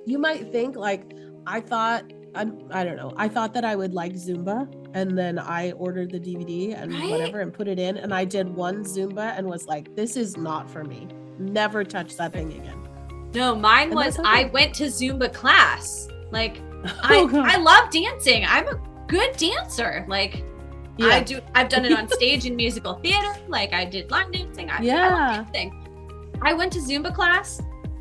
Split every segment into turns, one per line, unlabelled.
you might think like, I don't know. I thought that I would like Zumba, and then I ordered the DVD and whatever and put it in, and I did one Zumba and was like, this is not for me. Never touch that thing again.
No, mine
And
was,
that's okay.
I went to Zumba class. Like,
Oh, God.
I love dancing. I'm a good dancer. Like,
Yeah.
I've done it on stage in musical theater. Like, I did line dancing. I
Yeah.
love dancing. I went to Zumba class,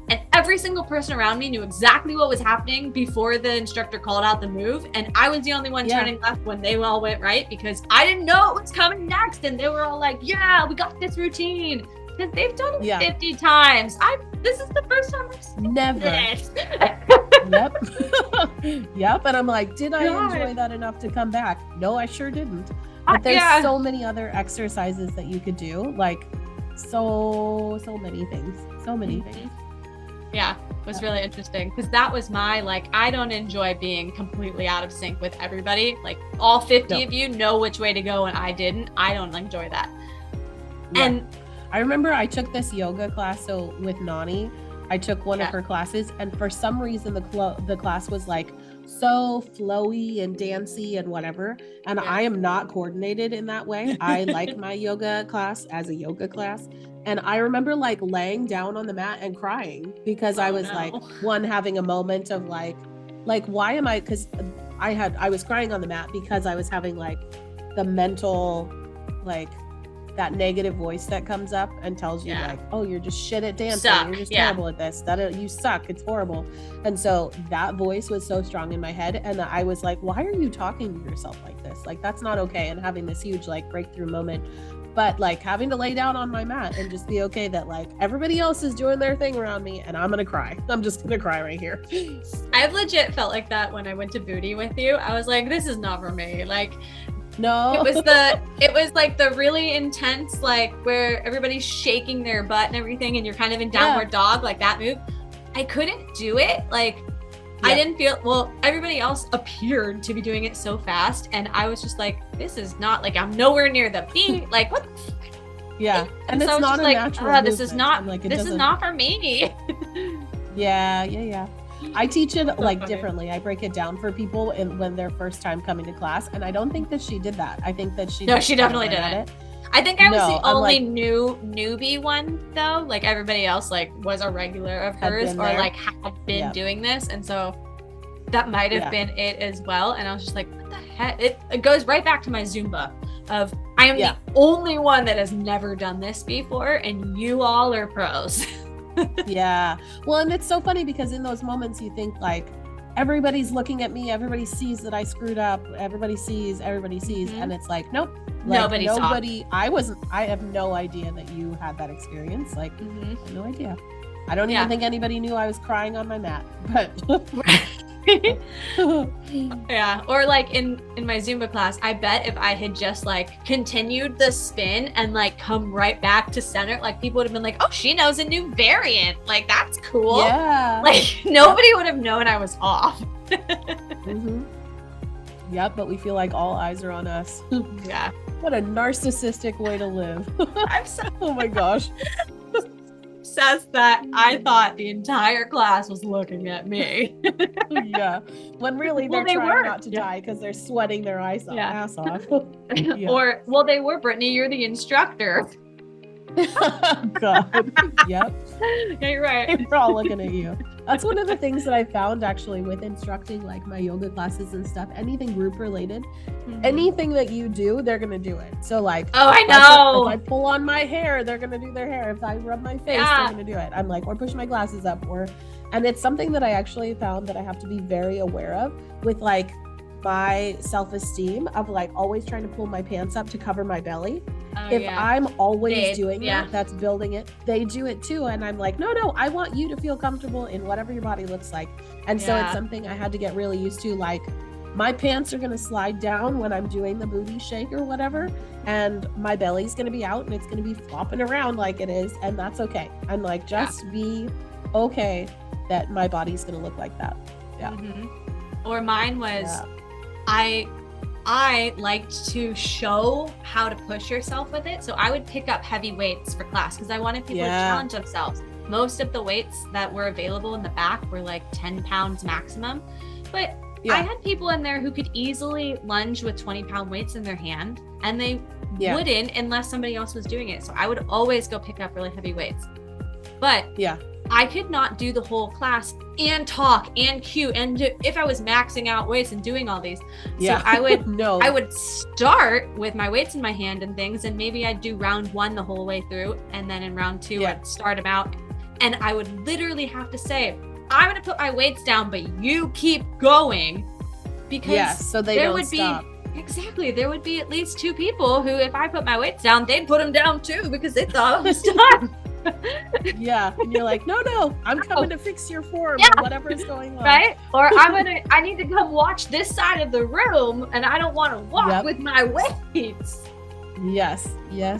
and every single person around me knew exactly what was happening before the instructor called out the move. And I was the only one turning left when they all went right, because I didn't know what was coming next. And they were all like, yeah, we got this routine. Because they've done it 50 times. This is the first time I've seen
Never.
this.
Yep. Yep. And I'm like, did I enjoy that enough to come back? No, I sure didn't. But there's so many other exercises that you could do. Like, so many things. So many things.
Yeah, it was really interesting, because that was my, like, I don't enjoy being completely out of sync with everybody. Like, all 50 of you know which way to go and I didn't. I don't enjoy that.
Yeah.
And
I remember I took this yoga class. So with Nani, I took one of her classes, and for some reason the class was like so flowy and dancey and whatever. And I am not coordinated in that way. I like my yoga class as a yoga class. And I remember like laying down on the mat and crying, because I was like, one, having a moment of like, why am I, because I was crying on the mat because I was having like the mental, like, that negative voice that comes up and tells you like, oh, you're just shit at dancing. You're just terrible at this. You suck. It's horrible. And so that voice was so strong in my head. And I was like, why are you talking to yourself like this? Like, that's not okay. And having this huge like breakthrough moment, but like having to lay down on my mat and just be okay that like everybody else is doing their thing around me and I'm going to cry. I'm just going to cry right here.
I've legit felt like that when I went to Booty with you. I was like, this is not for me. Like,
no,
it was like the really intense, like where everybody's shaking their butt and everything, and you're kind of in downward dog, like that move. I couldn't do it. Like, I didn't feel, well, everybody else appeared to be doing it so fast, and I was just like, this is not, like, I'm nowhere near the beat. Like, what the fuck?
Yeah. And
so
it's not a
like,
natural
this is not,
like,
this is not for me.
Yeah. I teach it like differently. I break it down for people when they're first time coming to class, and I don't think that she did that. I think that she
definitely didn't. I think I was the only newbie one though. Like, everybody else like was a regular of hers, or like had been doing this, and so that might have been it as well. And I was just like, what the heck? It goes right back to my Zumba of, I am the only one that has never done this before, and you all are pros.
Yeah. Well, and it's so funny because in those moments you think like, everybody's looking at me, everybody sees that I screwed up, everybody sees, and it's like, nope. Like, nobody I have no idea that you had that experience. Like, I have no idea. I don't even think anybody knew I was crying on my mat, but
yeah. Or like in my Zumba class, I bet if I had just like continued the spin and like come right back to center, like people would have been like, oh, she knows a new variant. Like, that's cool.
Yeah.
Like, nobody would have known I was off.
Yep, but we feel like all eyes are on us.
Yeah.
What a narcissistic way to live.
I'm so
oh my gosh.
Obsessed that I thought the entire class was looking at me.
Yeah. When really they're trying not to die because they're sweating their ass off.
Or, well, they were, Brittany, you're the instructor.
God. Yep.
Yeah, you're right.
We're all looking at you. That's one of the things that I found actually with instructing like my yoga classes and stuff, anything group related, anything that you do, they're going to do it. So like,
oh, I know.
If I pull on my hair, they're going to do their hair. If I rub my face, they're going to do it. I'm like, or push my glasses up, and it's something that I actually found that I have to be very aware of with like my self-esteem of like always trying to pull my pants up to cover my belly. If I'm always doing that, that's building it. They do it too. And I'm like, no, I want you to feel comfortable in whatever your body looks like. And so it's something I had to get really used to. Like, my pants are going to slide down when I'm doing the booty shake or whatever. And my belly's going to be out and it's going to be flopping around like it is. And that's okay. I'm like, just be okay that my body's going to look like that. Yeah.
Or mine was, I liked to show how to push yourself with it. So I would pick up heavy weights for class because I wanted people to challenge themselves. most of the weights that were available in the back were like 10 pounds maximum. But I had people in there who could easily lunge with 20-pound weights in their hand, and they wouldn't unless somebody else was doing it. So I would always go pick up really heavy weights. But I could not do the whole class and talk and cue and if I was maxing out weights and doing all these. So I would I would start with my weights in my hand and things, and maybe I'd do round 1 the whole way through, and then in round 2 I'd start them out, and I would literally have to say, I'm going to put my weights down, but you keep going, because
so they
there
don't
would
stop.
Exactly. There would be at least 2 people who, if I put my weights down, they'd put them down too, because they thought I was done.
And you're like, no, I'm coming to fix your form or whatever's going on.
Right? Or I need to come watch this side of the room, and I don't want to walk with my weights.
Yes.
Yeah.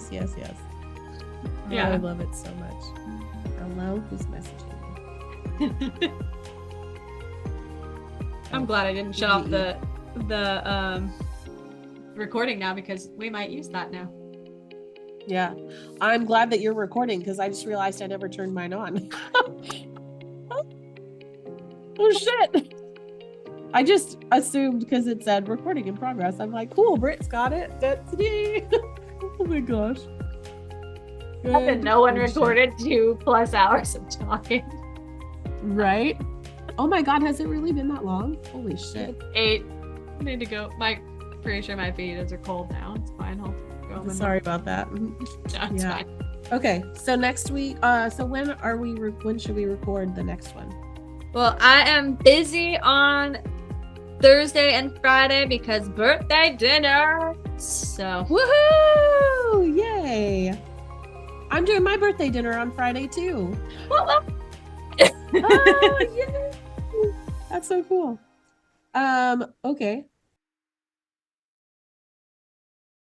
I love it so much. Hello, who's messaging me?
I'm glad I didn't shut off the recording now, because we might use that now.
Yeah, I'm glad that you're recording, because I just realized I never turned mine on. Oh shit. I just assumed because it said recording in progress. I'm like, cool, Britt's got it. That's me. Oh my gosh.
No one recorded 2+ hours of talking.
Right? Oh my god, has it really been that long? Holy shit.
8. I need to go. Pretty sure my feet are cold now. It's fine. I'll go.
Sorry about that.
No, it's fine.
Okay, so next week, so when should we record the next one?
Well, I am busy on Thursday and Friday because birthday dinner. So
woohoo! Yay! I'm doing my birthday dinner on Friday too. Oh, yay! That's so cool. Okay.